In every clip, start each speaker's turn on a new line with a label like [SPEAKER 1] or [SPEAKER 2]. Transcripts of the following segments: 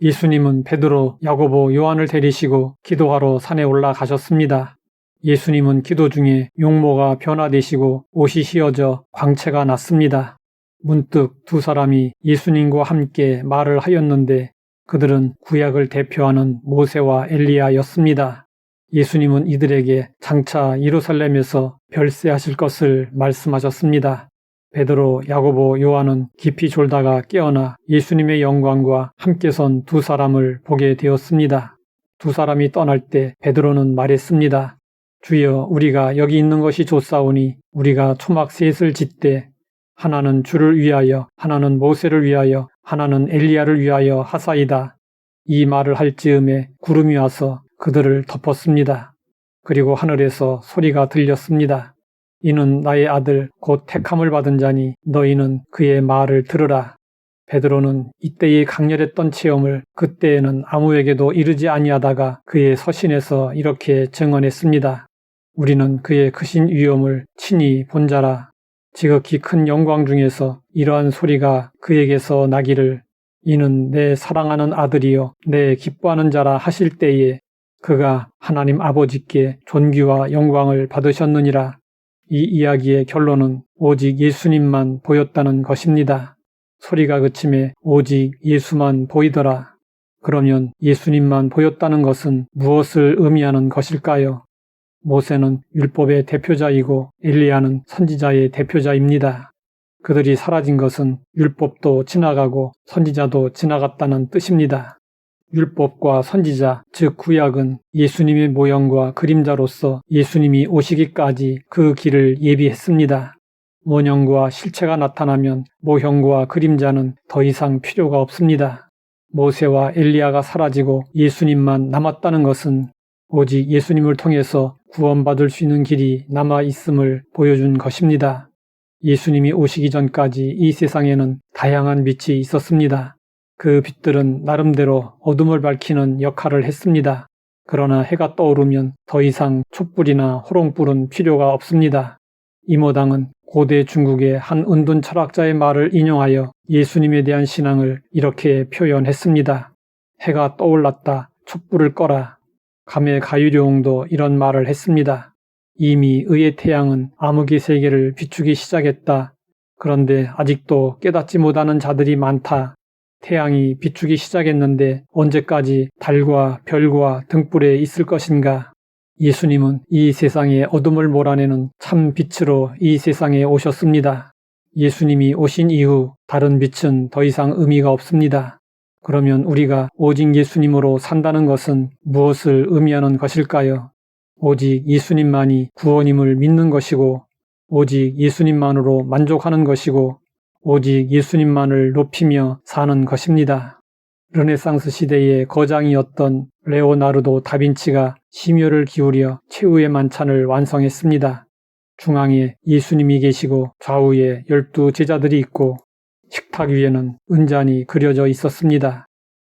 [SPEAKER 1] 예수님은 베드로, 야고보, 요한을 데리시고 기도하러 산에 올라가셨습니다. 예수님은 기도 중에 용모가 변화되시고 옷이 휘어져 광채가 났습니다. 문득 두 사람이 예수님과 함께 말을 하였는데 그들은 구약을 대표하는 모세와 엘리야였습니다. 예수님은 이들에게 장차 예루살렘에서 별세하실 것을 말씀하셨습니다. 베드로, 야고보, 요한은 깊이 졸다가 깨어나 예수님의 영광과 함께 선 두 사람을 보게 되었습니다. 두 사람이 떠날 때 베드로는 말했습니다. 주여, 우리가 여기 있는 것이 좋사오니 우리가 초막 셋을 짓되 하나는 주를 위하여, 하나는 모세를 위하여, 하나는 엘리야를 위하여 하사이다. 이 말을 할 즈음에 구름이 와서 그들을 덮었습니다. 그리고 하늘에서 소리가 들렸습니다. 이는 나의 아들 곧 택함을 받은 자니 너희는 그의 말을 들으라. 베드로는 이때의 강렬했던 체험을 그때에는 아무에게도 이르지 아니하다가 그의 서신에서 이렇게 증언했습니다. 우리는 그의 크신 위엄을 친히 본 자라. 지극히 큰 영광 중에서 이러한 소리가 그에게서 나기를 이는 내 사랑하는 아들이요 내 기뻐하는 자라 하실 때에 그가 하나님 아버지께 존귀와 영광을 받으셨느니라. 이 이야기의 결론은 오직 예수님만 보였다는 것입니다. 소리가 그침에 오직 예수만 보이더라. 그러면 예수님만 보였다는 것은 무엇을 의미하는 것일까요? 모세는 율법의 대표자이고 엘리야는 선지자의 대표자입니다. 그들이 사라진 것은 율법도 지나가고 선지자도 지나갔다는 뜻입니다. 율법과 선지자, 즉 구약은 예수님의 모형과 그림자로서 예수님이 오시기까지 그 길을 예비했습니다. 원형과 실체가 나타나면 모형과 그림자는 더 이상 필요가 없습니다. 모세와 엘리야가 사라지고 예수님만 남았다는 것은 오직 예수님을 통해서 구원받을 수 있는 길이 남아있음을 보여준 것입니다. 예수님이 오시기 전까지 이 세상에는 다양한 빛이 있었습니다. 그 빛들은 나름대로 어둠을 밝히는 역할을 했습니다. 그러나 해가 떠오르면 더 이상 촛불이나 호롱불은 필요가 없습니다. 이모당은 고대 중국의 한 은둔 철학자의 말을 인용하여 예수님에 대한 신앙을 이렇게 표현했습니다. 해가 떠올랐다. 촛불을 꺼라. 감의 가유룡도 이런 말을 했습니다. 이미 의의 태양은 암흑의 세계를 비추기 시작했다. 그런데 아직도 깨닫지 못하는 자들이 많다. 태양이 비추기 시작했는데 언제까지 달과 별과 등불에 있을 것인가? 예수님은 이 세상의 어둠을 몰아내는 참 빛으로 이 세상에 오셨습니다. 예수님이 오신 이후 다른 빛은 더 이상 의미가 없습니다. 그러면 우리가 오직 예수님으로 산다는 것은 무엇을 의미하는 것일까요? 오직 예수님만이 구원임을 믿는 것이고 오직 예수님만으로 만족하는 것이고 오직 예수님만을 높이며 사는 것입니다. 르네상스 시대의 거장이었던 레오나르도 다빈치가 심혈을 기울여 최후의 만찬을 완성했습니다. 중앙에 예수님이 계시고 좌우에 12 제자들이 있고 식탁 위에는 은잔이 그려져 있었습니다.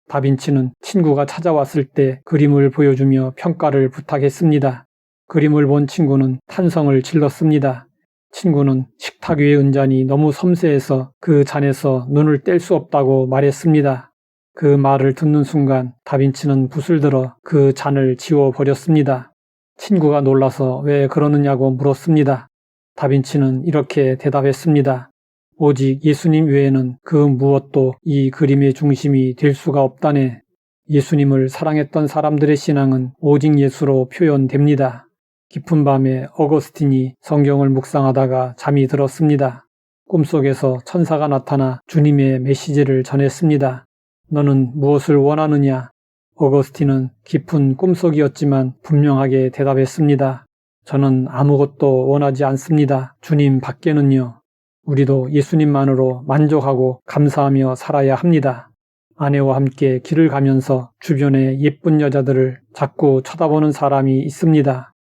[SPEAKER 1] 다빈치는 친구가 찾아왔을 때 그림을 보여주며 평가를 부탁했습니다. 그림을 본 친구는 탄성을 질렀습니다. 친구는 식탁 위의 은잔이 너무 섬세해서 그 잔에서 눈을 뗄 수 없다고 말했습니다. 그 말을 듣는 순간 다빈치는 붓을 들어 그 잔을 지워버렸습니다. 친구가 놀라서 왜 그러느냐고 물었습니다. 다빈치는 이렇게 대답했습니다. 오직 예수님 외에는 그 무엇도 이 그림의 중심이 될 수가 없다네. 예수님을 사랑했던 사람들의 신앙은 오직 예수로 표현됩니다. 깊은 밤에 어거스틴이 성경을 묵상하다가 잠이 들었습니다. 꿈속에서 천사가 나타나 주님의 메시지를 전했습니다. 너는 무엇을 원하느냐? 어거스틴은 깊은 꿈속이었지만 분명하게 대답했습니다. 저는 아무것도 원하지 않습니다. 주님 밖에는요. 우리도 예수님만으로 만족하고 감사하며 살아야 합니다. 아내와 함께 길을 가면서 주변의 예쁜 여자들을 자꾸 쳐다보는 사람이 있습니다.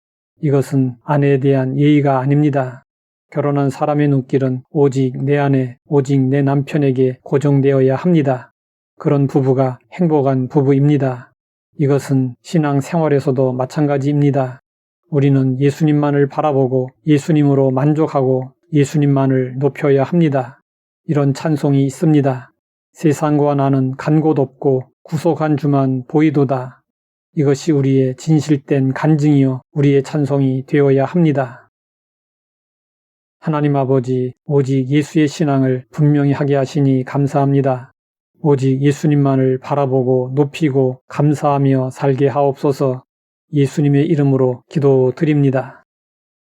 [SPEAKER 1] 이것은 아내에 대한 예의가 아닙니다. 결혼한 사람의 눈길은 오직 내 아내, 오직 내 남편에게 고정되어야 합니다. 그런 부부가 행복한 부부입니다. 이것은 신앙생활에서도 마찬가지입니다. 우리는 예수님만을 바라보고 예수님으로 만족하고 예수님만을 높여야 합니다. 이런 찬송이 있습니다. 세상과 나는 간 곳 없고 구속한 주만 보이도다. 이것이 우리의 진실된 간증이요 우리의 찬송이 되어야 합니다. 하나님 아버지, 오직 예수의 신앙을 분명히 하게 하시니 감사합니다. 오직 예수님만을 바라보고 높이고 감사하며 살게 하옵소서. 예수님의 이름으로 기도드립니다.